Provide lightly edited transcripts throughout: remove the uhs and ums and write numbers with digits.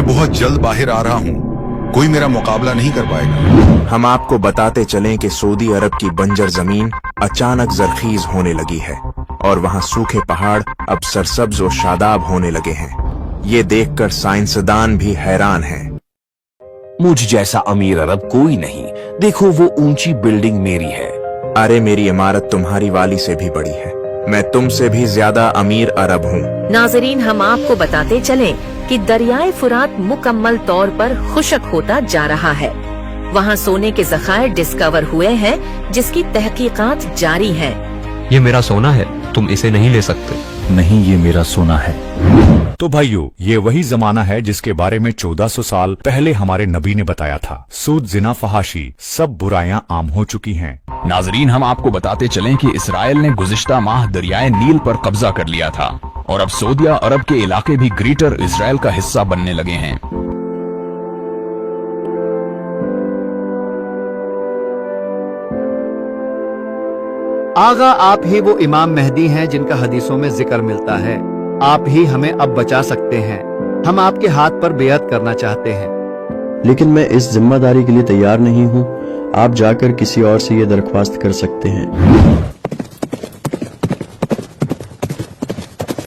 मैं बहुत जल्द बाहर आ रहा हूँ, कोई मेरा मुकाबला नहीं कर पाएगा। हम आपको बताते चलें कि सऊदी अरब की बंजर जमीन अचानक जरखीज होने लगी है और वहाँ सूखे पहाड़ अब सरसब्ज और शादाब होने लगे हैं। ये देखकर साइंसदान भी हैरान हैं। मुझ जैसा अमीर अरब कोई नहीं, देखो वो ऊंची बिल्डिंग मेरी है। अरे मेरी इमारत तुम्हारी वाली से भी बड़ी है, मैं तुमसे भी ज्यादा अमीर अरब हूँ। नाजरीन, हम आपको बताते चलें कि दरियाए फुरात मुकम्मल तौर पर खुश्क होता जा रहा है। वहाँ सोने के ज़खायर डिस्कवर हुए हैं जिसकी तहकीकात जारी है। ये मेरा सोना है, तुम इसे नहीं ले सकते। नहीं, ये मेरा सोना है। तो भाइयों, ये वही जमाना है जिसके बारे में 1400 साल पहले हमारे नबी ने बताया था। सूद, जिना, फहाशी सब बुराइयां आम हो चुकी हैं। नाजरीन, हम आपको बताते चलें कि इसराइल ने गुज़िश्ता माह दरियाए नील पर कब्जा कर लिया था और अब सऊदी अरब के इलाके भी ग्रेटर इसराइल का हिस्सा बनने लगे हैं। आगा, आप ही वो इमाम मेहदी हैं जिनका हदीसों में जिक्र मिलता है। आप ही हमें अब बचा सकते हैं। हम आपके हाथ पर बेअत करना चाहते हैं। लेकिन मैं इस जिम्मेदारी के लिए तैयार नहीं हूँ। आप जाकर किसी और से ये दरख्वास्त कर सकते हैं।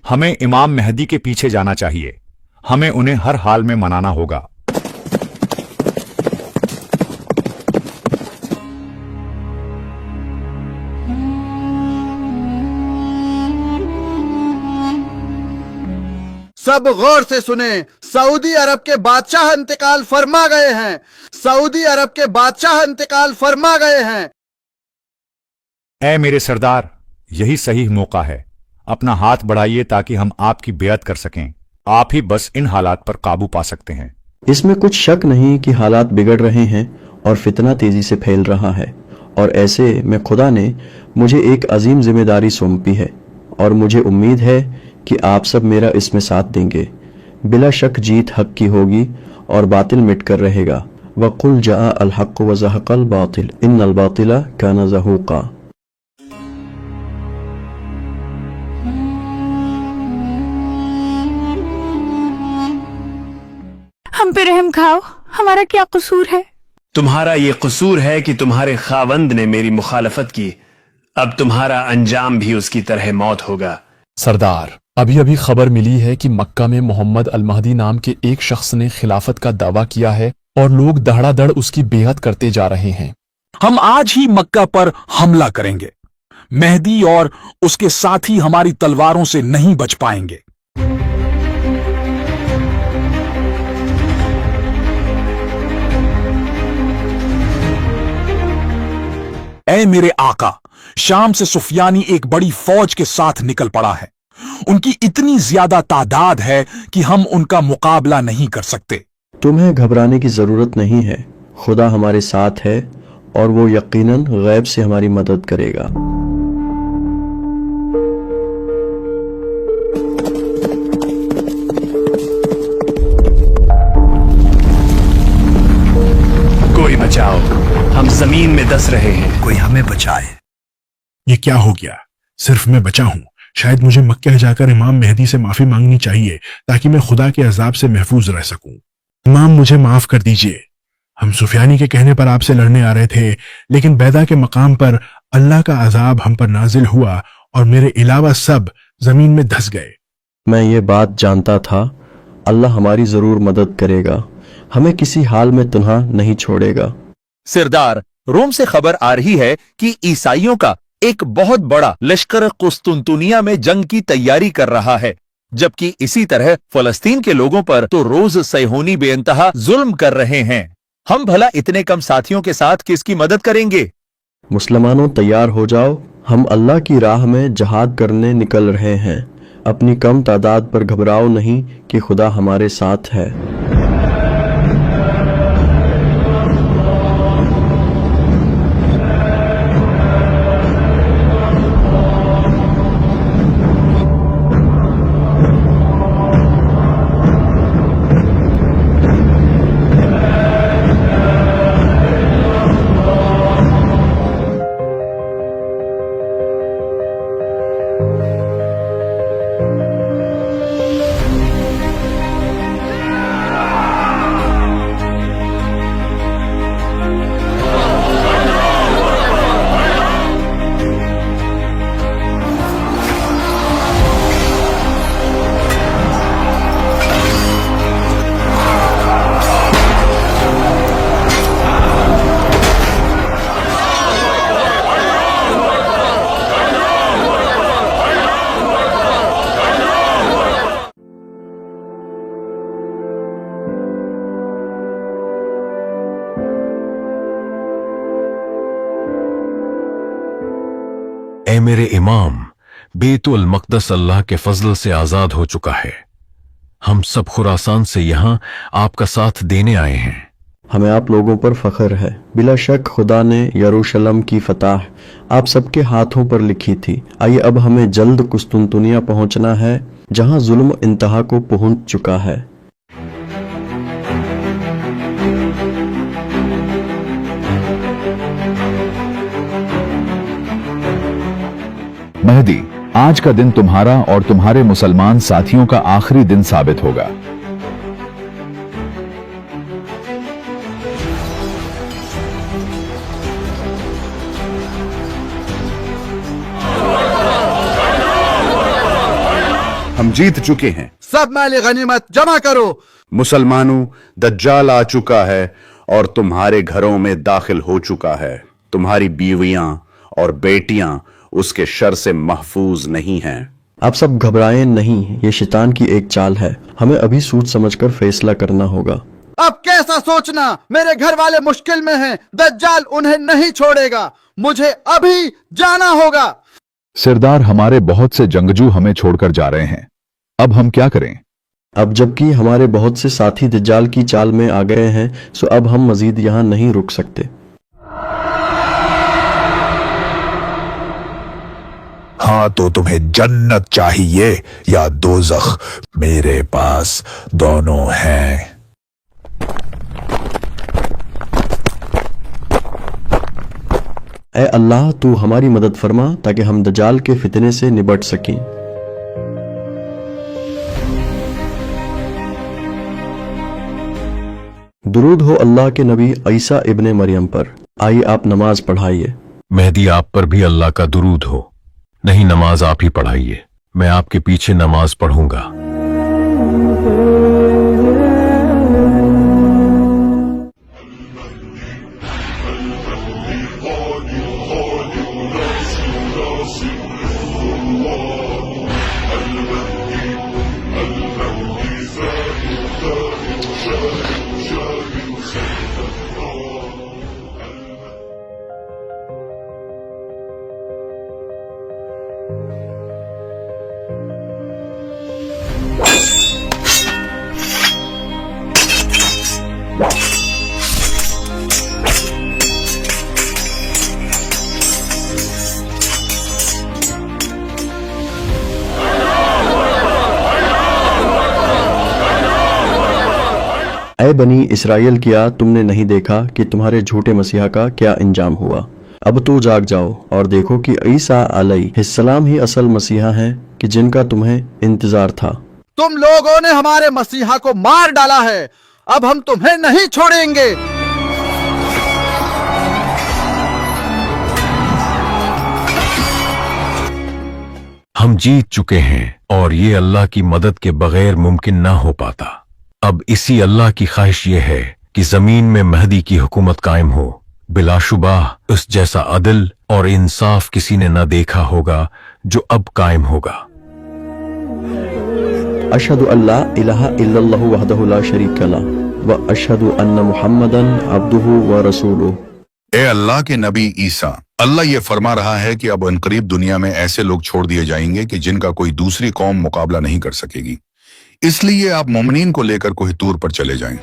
हमें इमाम मेहदी के पीछे जाना चाहिए। हमें उन्हें हर हाल में मनाना होगा। सब गौर से सुने, सऊदी अरब के बादशाह इंतकाल फरमा गए हैं। सऊदी अरब के बादशाह इंतकाल फरमा गए हैं। ऐ मेरे सरदार, यही सही मौका है। अपना हाथ बढ़ाइए ताकि हम आपकी बेअत कर सकें। आप ही बस इन हालात पर काबू पा सकते हैं। इसमें कुछ शक नहीं कि हालात बिगड़ रहे हैं और फितना तेजी से फैल रहा है, और ऐसे में खुदा ने मुझे एक अजीम जिम्मेदारी सौंपी है और मुझे उम्मीद है कि आप सब मेरा इसमें साथ देंगे। बिला शक जीत हक की होगी और बातिल मिट कर रहेगा। वक़ुल जाअ अल हक़्क़ व ज़हक़ल बातिल इन्नल बातिला काना ज़हूक़ा। हम पे रहम खाओ, हमारा क्या कसूर है? तुम्हारा ये कसूर है कि तुम्हारे खावंद ने मेरी मुखालफत की। अब तुम्हारा अंजाम भी उसकी तरह मौत होगा। सरदार, अभी अभी खबर मिली है कि मक्का में मोहम्मद अल महदी नाम के एक शख्स ने खिलाफत का दावा किया है और लोग दहड़ादड़ उसकी बेअत करते जा रहे हैं। हम आज ही मक्का पर हमला करेंगे। मेहदी और उसके साथी हमारी तलवारों से नहीं बच पाएंगे। ऐ मेरे आका, शाम से सुफियानी एक बड़ी फौज के साथ निकल पड़ा है। उनकी इतनी ज्यादा तादाद है कि हम उनका मुकाबला नहीं कर सकते। तुम्हें घबराने की जरूरत नहीं है। खुदा हमारे साथ है और वो यकीनन गैब से हमारी मदद करेगा। कोई बचाओ, हम जमीन में दस रहे हैं। कोई हमें बचाए। ये क्या हो गया? सिर्फ मैं बचा हूँ। शायद मुझे मक्का जाकर इमाम मेहदी से माफी मांगनी चाहिए ताकि मैं खुदा के अजाब से महफूज रह सकूं। इमाम, मुझे माफ कर दीजिए। हम सुफियानी के कहने पर आपसे लड़ने आ रहे थे, लेकिन बैदा के मकाम पर अल्लाह का अजाब हम पर नाजिल हुआ और मेरे अलावा सब जमीन में धंस गए। मैं ये बात जानता था। अल्लाह हमारी जरूर मदद करेगा, हमें किसी हाल में तन्हा नहीं छोड़ेगा। सरदार, रोम से खबर आ रही है कि ईसाइयों का एक बहुत बड़ा लश्कर कुस्तुनतुनिया में जंग की तैयारी कर रहा है, जबकि इसी तरह फलस्तीन के लोगों पर तो रोज सैहोनी बेइंतहा जुल्म कर रहे हैं। हम भला इतने कम साथियों के साथ किसकी मदद करेंगे? मुसलमानों, तैयार हो जाओ। हम अल्लाह की राह में जहाद करने निकल रहे हैं। अपनी कम तादाद पर घबराओ नहीं कि खुदा हमारे साथ है। ए मेरे इमाम, बेतुल मक़दस अल्लाह के फजल से आजाद हो चुका है। हम सब खुरासान से यहाँ आपका साथ देने आए हैं। हमें आप लोगों पर फख्र है। बिला शक खुदा ने यरूशलेम की फतह आप सबके हाथों पर लिखी थी। आइए अब हमें जल्द कुस्तुनतुनिया पहुंचना है, जहां जुल्म इंतहा को पहुंच चुका है। महदी, आज का दिन तुम्हारा और तुम्हारे मुसलमान साथियों का आखिरी दिन साबित होगा। हम जीत चुके हैं। सब माल गनीमत जमा करो। मुसलमानों, दज्जाल आ चुका है और तुम्हारे घरों में दाखिल हो चुका है। तुम्हारी बीवियां और बेटियां उसके शर से महफूज नहीं हैं। आप सब घबराएं नहीं, ये शैतान की एक चाल है। हमें अभी सोच समझकर फैसला करना होगा। अब कैसा सोचना, मेरे घर वाले मुश्किल में हैं, दज्जाल उन्हें नहीं छोड़ेगा, मुझे अभी जाना होगा। सरदार, हमारे बहुत से जंगजू हमें छोड़कर जा रहे हैं, अब हम क्या करें? अब जबकि हमारे बहुत से साथी दज्जाल की चाल में आ गए हैं, सो अब हम मजीद यहाँ नहीं रुक सकते। हाँ, तो तुम्हें जन्नत चाहिए या दोज़ख? मेरे पास दोनों हैं। ऐ अल्लाह, तू हमारी मदद फरमा ताकि हम दज्जाल के फितने से निपट सकें। दुरूद हो अल्लाह के नबी ईसा इब्ने मरियम पर। आइए आप नमाज पढ़ाइए। मेहदी, आप पर भी अल्लाह का दुरूद हो। नहीं, नमाज आप ही पढ़ाइए, मैं आपके पीछे नमाज पढ़ूंगा। ऐ बनी इसराइल, किया तुमने नहीं देखा कि तुम्हारे झूठे मसीहा का क्या अंजाम हुआ? अब तो जाग जाओ और देखो कि ईसा अलैहिस्सलाम ही असल मसीहा है कि जिनका तुम्हें इंतजार था। तुम लोगों ने हमारे मसीहा को मार डाला है, अब हम तुम्हें नहीं छोड़ेंगे। हम जीत चुके हैं और ये अल्लाह की मदद के बगैर मुमकिन ना हो पाता। अब इसी अल्लाह की ख्वाहिश ये है कि जमीन में महदी की हुकूमत कायम हो। बिलाशुबा उस जैसा अदल और इंसाफ किसी ने न देखा होगा जो अब कायम होगा। अशहदु अल्ला इलाहा इल्लल्लाहु वहदहु ला शरीका लह व अशहदु अन्ना मुहम्मदन अब्दुहु व रसूलुहु। ए अल्लाह के नबी ईसा, अल्लाह ये फरमा रहा है कि अब अनकरीब दुनिया में ऐसे लोग छोड़ दिए जाएंगे कि जिनका कोई दूसरी कौम मुकाबला नहीं कर सकेगी। इसलिए आप मोमिनीन को लेकर कोहितूर पर चले जाएं।